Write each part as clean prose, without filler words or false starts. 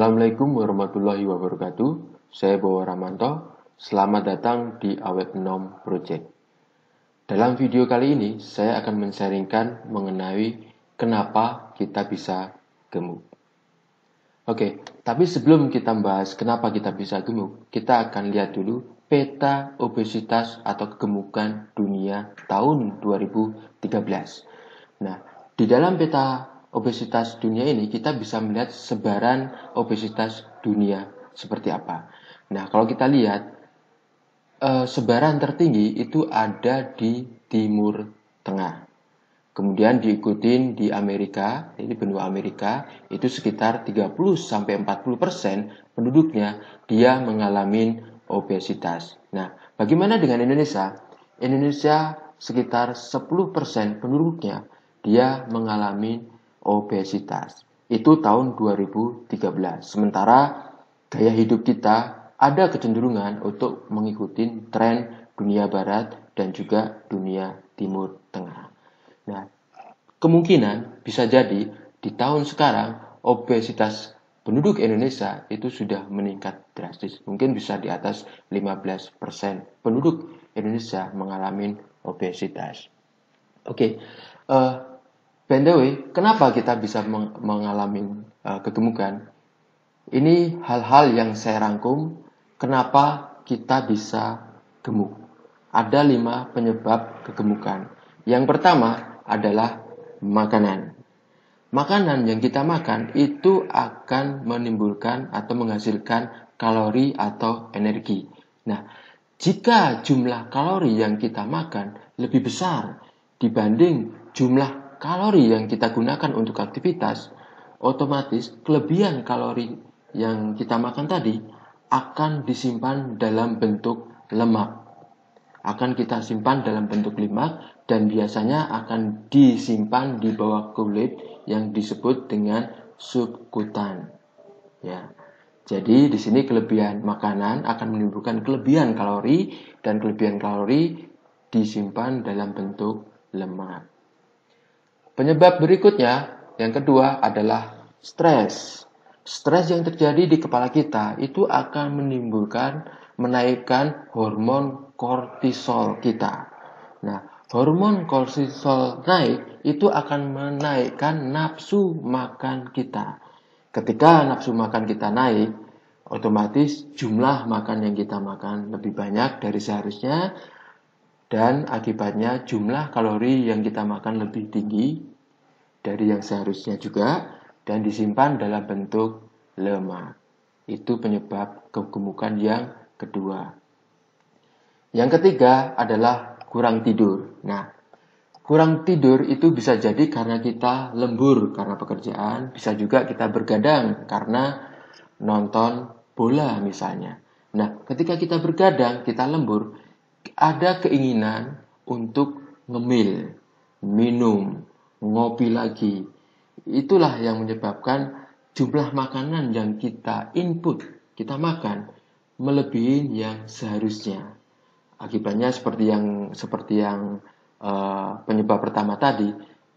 Assalamualaikum warahmatullahi wabarakatuh. Saya Bowo Ramanto. Selamat datang di Awet Nom Project. Dalam video kali ini, saya akan men-sharingkan mengenai kenapa kita bisa gemuk. Oke, tapi sebelum kita membahas kenapa kita bisa gemuk, kita akan lihat dulu peta obesitas atau kegemukan dunia tahun 2013. Nah, di dalam peta obesitas dunia ini kita bisa melihat sebaran obesitas dunia seperti apa. Nah, kalau kita lihat sebaran tertinggi itu ada di Timur Tengah. Kemudian diikutin di Amerika, ini benua Amerika, itu sekitar 30-40% penduduknya dia mengalami obesitas. Nah, bagaimana dengan Indonesia? Indonesia sekitar 10% penduduknya dia mengalami obesitas. Itu tahun 2013. Sementara gaya hidup kita ada kecenderungan untuk mengikuti tren dunia barat dan juga dunia Timur Tengah. Nah, kemungkinan bisa jadi di tahun sekarang obesitas penduduk Indonesia itu sudah meningkat drastis. Mungkin bisa di atas 15% penduduk Indonesia mengalami obesitas. Oke, by the way, kenapa kita bisa mengalami kegemukan? Ini hal-hal yang saya rangkum kenapa kita bisa gemuk. Ada 5 penyebab kegemukan. Yang pertama adalah makanan. Makanan yang kita makan itu akan menimbulkan atau menghasilkan kalori atau energi. Nah, jika jumlah kalori yang kita makan lebih besar dibanding jumlah kalori yang kita gunakan untuk aktivitas, otomatis kelebihan kalori yang kita makan tadi akan disimpan dalam bentuk lemak. Akan kita simpan dalam bentuk lemak dan biasanya akan disimpan di bawah kulit yang disebut dengan subkutan. Ya. Jadi di sini kelebihan makanan akan menimbulkan kelebihan kalori dan kelebihan kalori disimpan dalam bentuk lemak. Penyebab berikutnya yang kedua adalah stres. Stres yang terjadi di kepala kita itu akan menaikkan hormon kortisol kita. Nah, hormon kortisol naik itu akan menaikkan nafsu makan kita. Ketika nafsu makan kita naik, otomatis jumlah makan yang kita makan lebih banyak dari seharusnya dan akibatnya jumlah kalori yang kita makan lebih tinggi dari yang seharusnya juga dan disimpan dalam bentuk lemak. Itu penyebab kegemukan yang kedua. Yang ketiga adalah kurang tidur. Nah, kurang tidur itu bisa jadi karena kita lembur karena pekerjaan, bisa juga kita bergadang karena nonton bola misalnya. Nah, ketika kita bergadang, kita lembur, ada keinginan untuk ngemil, minum, ngopi lagi. Itulah yang menyebabkan jumlah makanan yang kita input, kita makan, melebihi yang seharusnya. Akibatnya seperti yang penyebab pertama tadi,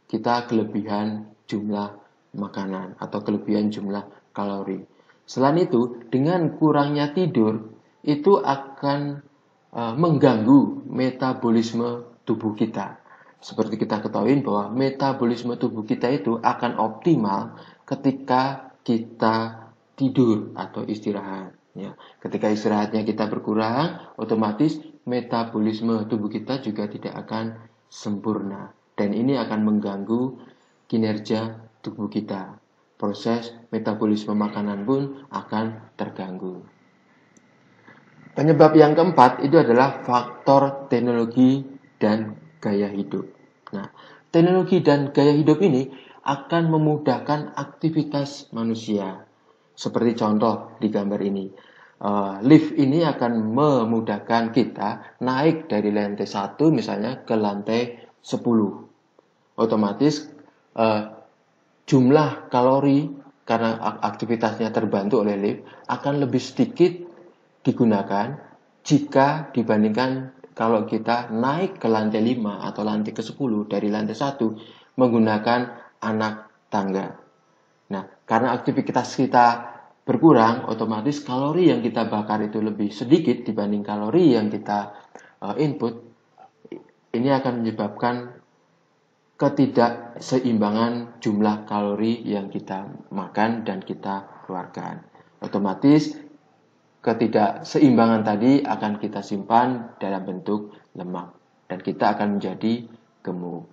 kita kelebihan jumlah makanan atau kelebihan jumlah kalori. Selain itu, dengan kurangnya tidur, itu akan mengganggu metabolisme tubuh kita. Seperti kita ketahui bahwa metabolisme tubuh kita itu akan optimal ketika kita tidur atau istirahat. Ya, ketika istirahatnya kita berkurang, otomatis metabolisme tubuh kita juga tidak akan sempurna. Dan ini akan mengganggu kinerja tubuh kita. Proses metabolisme makanan pun akan terganggu. Penyebab yang keempat itu adalah faktor teknologi dan gaya hidup. Nah, teknologi dan gaya hidup ini akan memudahkan aktivitas manusia. Seperti contoh di gambar ini. Lift ini akan memudahkan kita naik dari lantai 1 misalnya ke lantai 10. Otomatis jumlah kalori karena aktivitasnya terbantu oleh lift akan lebih sedikit digunakan jika dibandingkan kalau kita naik ke lantai 5 atau lantai ke-10 dari lantai 1 menggunakan anak tangga. Nah, karena aktivitas kita berkurang, otomatis kalori yang kita bakar itu lebih sedikit dibanding kalori yang kita input. Ini akan menyebabkan ketidakseimbangan jumlah kalori yang kita makan dan kita keluarkan. Otomatis ketidakseimbangan tadi akan kita simpan dalam bentuk lemak dan kita akan menjadi gemuk.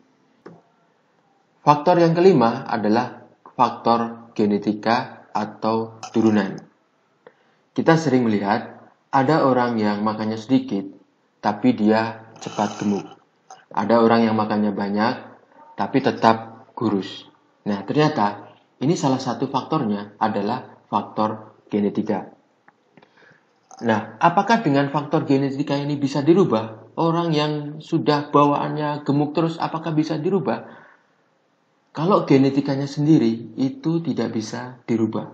Faktor yang kelima adalah faktor genetika atau turunan. Kita sering melihat ada orang yang makannya sedikit, tapi dia cepat gemuk. Ada orang yang makannya banyak, tapi tetap kurus. Nah, ternyata ini salah satu faktornya adalah faktor genetika. Nah, apakah dengan faktor genetika ini bisa dirubah? Orang yang sudah bawaannya gemuk terus, apakah bisa dirubah? Kalau genetikanya sendiri itu tidak bisa dirubah,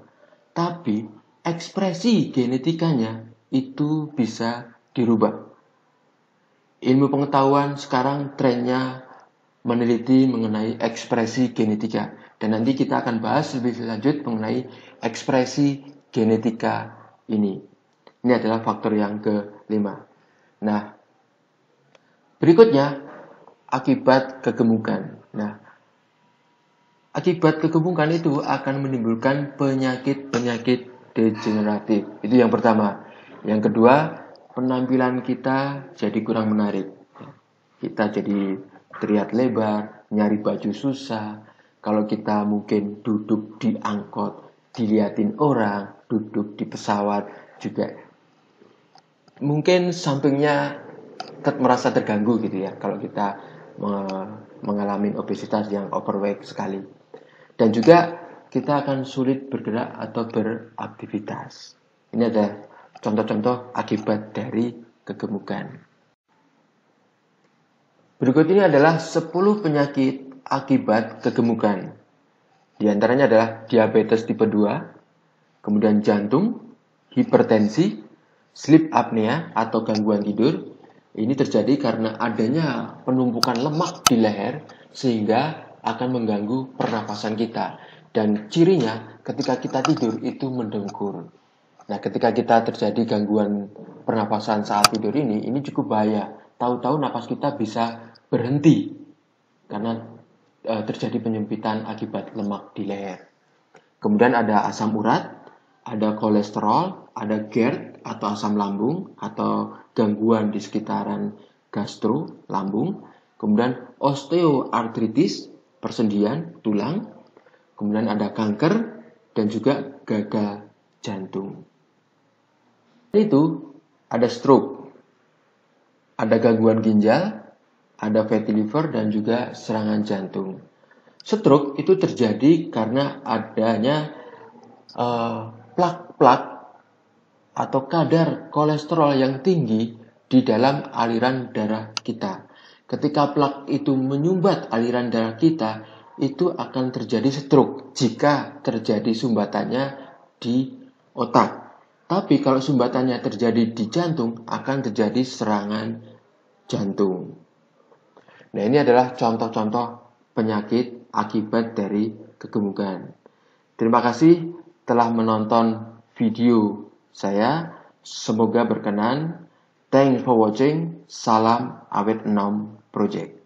tapi ekspresi genetikanya itu bisa dirubah. Ilmu pengetahuan sekarang trennya meneliti mengenai ekspresi genetika, dan nanti kita akan bahas lebih lanjut mengenai ekspresi genetika ini. Ini adalah faktor yang kelima. Nah, berikutnya akibat kegemukan. Nah, akibat kegemukan itu akan menimbulkan penyakit-penyakit degeneratif. Itu yang pertama. Yang kedua, penampilan kita jadi kurang menarik. Kita jadi terlihat lebar, nyari baju susah. Kalau kita mungkin duduk di angkot, diliatin orang, duduk di pesawat juga. Mungkin sampingnya merasa terganggu gitu ya, kalau kita mengalami obesitas yang overweight sekali. Dan juga kita akan sulit bergerak atau beraktivitas. Ini ada contoh-contoh akibat dari kegemukan. Berikut ini adalah 10 penyakit akibat kegemukan. Di antaranya adalah diabetes tipe 2, kemudian jantung, hipertensi, sleep apnea atau gangguan tidur. Ini terjadi karena adanya penumpukan lemak di leher sehingga akan mengganggu pernapasan kita. Dan cirinya ketika kita tidur itu mendengkur. Nah, ketika kita terjadi gangguan pernapasan saat tidur ini cukup bahaya. Tahu-tahu napas kita bisa berhenti karena terjadi penyempitan akibat lemak di leher. Kemudian ada asam urat, ada kolesterol, ada GERD atau asam lambung atau gangguan di sekitaran gastro, lambung. Kemudian osteoartritis, persendian tulang, kemudian ada kanker, dan juga gagal jantung. Itu ada stroke, ada gangguan ginjal, ada fatty liver, dan juga serangan jantung. Stroke itu terjadi karena adanya plak-plak atau kadar kolesterol yang tinggi di dalam aliran darah kita. Ketika plak itu menyumbat aliran darah kita, itu akan terjadi stroke jika terjadi sumbatannya di otak. Tapi kalau sumbatannya terjadi di jantung, akan terjadi serangan jantung. Nah, ini adalah contoh-contoh penyakit akibat dari kegemukan. Terima kasih telah menonton video saya. Semoga berkenan. Thanks for watching. Salam Awet 6 Project.